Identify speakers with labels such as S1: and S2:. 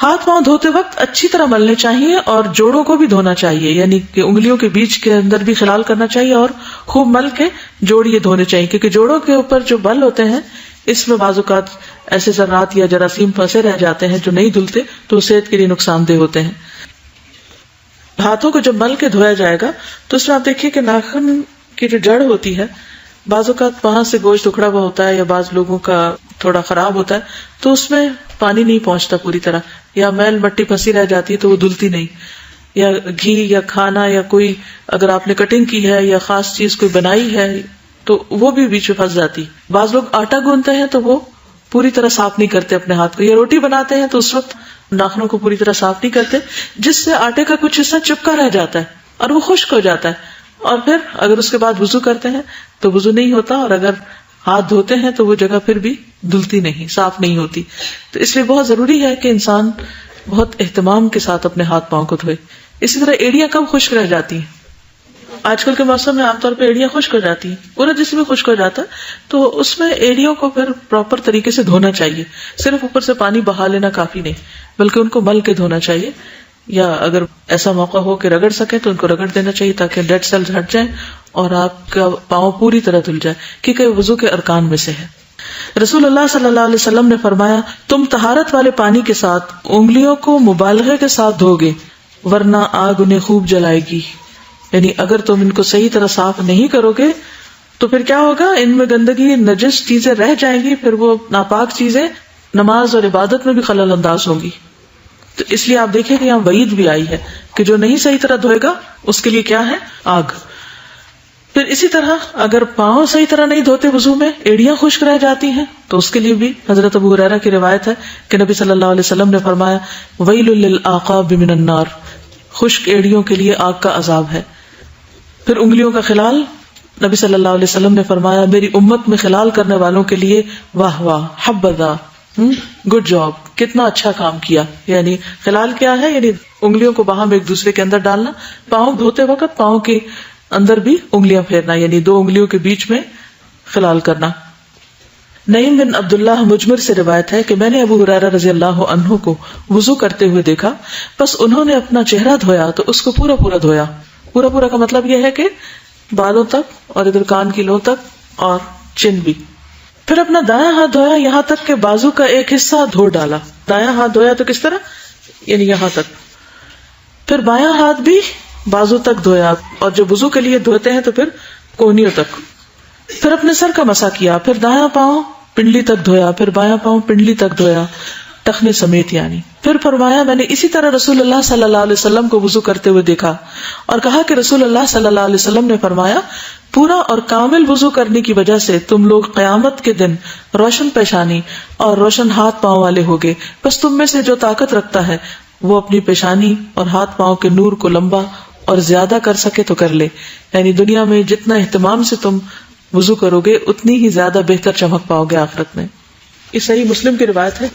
S1: ہاتھ پاؤں دھوتے وقت اچھی طرح ملنے چاہیے اور جوڑوں کو بھی دھونا چاہیے، یعنی کہ انگلیوں کے بیچ کے اندر بھی خلال کرنا چاہیے اور خوب مل کے جوڑیے دھونے چاہیے، کیونکہ جوڑوں کے اوپر جو بل ہوتے ہیں اس میں بعض اوقات ایسے ذرات یا جراثیم پھنسے رہ جاتے ہیں جو نہیں دھلتے تو صحت کے لیے نقصان دہ ہوتے ہیں۔ ہاتھوں کو جب مل کے دھویا جائے گا تو اس میں آپ دیکھیے کہ ناخن کی جو جڑ ہوتی ہے، بعض اوقات وہاں سے گوشت اکھڑا ہوا ہوتا ہے یا بعض لوگوں کا تھوڑا خراب ہوتا ہے تو اس میں پانی نہیں پہنچتا پوری طرح، یا میل مٹی پھنسی رہ جاتی ہے تو وہ دھلتی نہیں، یا گھی یا کھانا یا کوئی اگر آپ نے کٹنگ کی ہے یا خاص چیز کوئی بنائی ہے تو وہ بھی بیچ میں پھنس جاتی۔ بعض لوگ آٹا گوندتے ہیں تو وہ پوری طرح صاف نہیں کرتے اپنے ہاتھ کو، یا روٹی بناتے ہیں تو اس وقت ناخنوں کو پوری طرح صاف نہیں کرتے، جس سے آٹے کا کچھ حصہ چپکا رہ جاتا ہے اور وہ خشک ہو جاتا ہے، اور پھر اگر اس کے بعد وضو کرتے ہیں تو وضو نہیں ہوتا، اور اگر ہاتھ دھوتے ہیں تو وہ جگہ پھر بھی دھلتی نہیں، صاف نہیں ہوتی۔ تو اس لیے بہت ضروری ہے کہ انسان بہت اہتمام کے ساتھ اپنے ہاتھ پاؤں کو دھوئے۔ اسی طرح ایڑیاں کب خشک رہ جاتی ہیں؟ آج کل کے موسم میں عام طور پہ ایڑیاں خشک ہو جاتی ہیں، پورا جسم خشک ہو جاتا ہے، تو اس میں ایڑیوں کو پھر پراپر طریقے سے دھونا چاہیے، صرف اوپر سے پانی بہا لینا کافی نہیں، بلکہ ان کو مل کے دھونا چاہیے، یا اگر ایسا موقع ہو کہ رگڑ سکے تو ان کو رگڑ دینا چاہیے تاکہ ڈیڈ سیلز ہٹ جائیں اور آپ کا پاؤں پوری طرح دھل جائے، کیونکہ وضو کے ارکان میں سے ہے۔ رسول اللہ صلی اللہ علیہ وسلم نے فرمایا، تم طہارت والے پانی کے ساتھ انگلیوں کو مبالغے کے ساتھ دھو گے ورنہ آگ انہیں خوب جلائے گی، یعنی اگر تم ان کو صحیح طرح صاف نہیں کرو گے تو پھر کیا ہوگا، ان میں گندگی نجس چیزیں رہ جائیں گی، پھر وہ ناپاک چیزیں نماز اور عبادت میں بھی خلل انداز ہوں گی۔ تو اس لیے آپ دیکھیں کہ یہاں وعید بھی آئی ہے کہ جو نہیں صحیح طرح دھوئے گا اس کے لیے کیا ہے، آگ۔ پھر اسی طرح اگر پاؤں صحیح طرح نہیں دھوتے وضو میں، ایڑیاں خشک رہ جاتی ہیں تو اس کے لیے بھی حضرت ابو ہریرہ کی روایت ہے کہ نبی صلی اللہ علیہ وسلم نے فرمایا، ویل للعقاب من النار، خشک ایڑیوں کے لیے آگ کا عذاب ہے۔ پھر انگلیوں کا خلال، نبی صلی اللہ علیہ وسلم نے فرمایا، میری امت میں خلال کرنے والوں کے لیے واہ واہ، حبذا، گڈ جاب، کتنا اچھا کام کیا۔ یعنی خلال کیا ہے، یعنی انگلیوں کو باہم ایک دوسرے کے اندر ڈالنا، پاؤں دھوتے وقت پاؤں کے اندر بھی انگلیاں پھیرنا، یعنی دو انگلیوں کے بیچ میں خلال کرنا۔ نعیم بن عبداللہ مجمر سے روایت ہے کہ میں نے ابو ہریرہ رضی اللہ عنہ کو وضو کرتے ہوئے دیکھا، بس انہوں نے اپنا چہرہ دھویا تو اس کو پورا پورا دھویا۔ پورا پورا کا مطلب یہ ہے کہ بالوں تک اور ادھر کان کی لو تک اور چن بھی۔ پھر اپنا دایاں ہاتھ دھویا یہاں تک کہ بازو کا ایک حصہ دھو ڈالا۔ دایاں ہاتھ دھویا تو کس طرح، یعنی یہاں تک۔ پھر بایاں ہاتھ بھی بازو تک دھویا، اور جو وضو کے لیے دھوتے ہیں تو پھر کونیوں تک۔ پھر اپنے سر کا مسح کیا، پھر دایاں پاؤں پنڈلی تک دھویا، پھر بایاں پاؤں پنڈلی تک دھویا، ٹخنے سمیت یعنی۔ پھر فرمایا، میں نے اسی طرح رسول اللہ صلی اللہ علیہ وسلم کو وضو کرتے ہوئے دیکھا، اور کہا کہ رسول اللہ صلی اللہ علیہ وسلم نے فرمایا، پورا اور کامل وضو کرنے کی وجہ سے تم لوگ قیامت کے دن روشن پیشانی اور روشن ہاتھ پاؤں والے ہوگے، بس تم میں سے جو طاقت رکھتا ہے وہ اپنی پیشانی اور ہاتھ پاؤں کے نور کو لمبا اور زیادہ کر سکے تو کر لے۔ یعنی دنیا میں جتنا اہتمام سے تم وضو کرو گے اتنی ہی زیادہ بہتر چمک پاؤ گے آخرت میں۔ یہ صحیح مسلم کی روایت ہے۔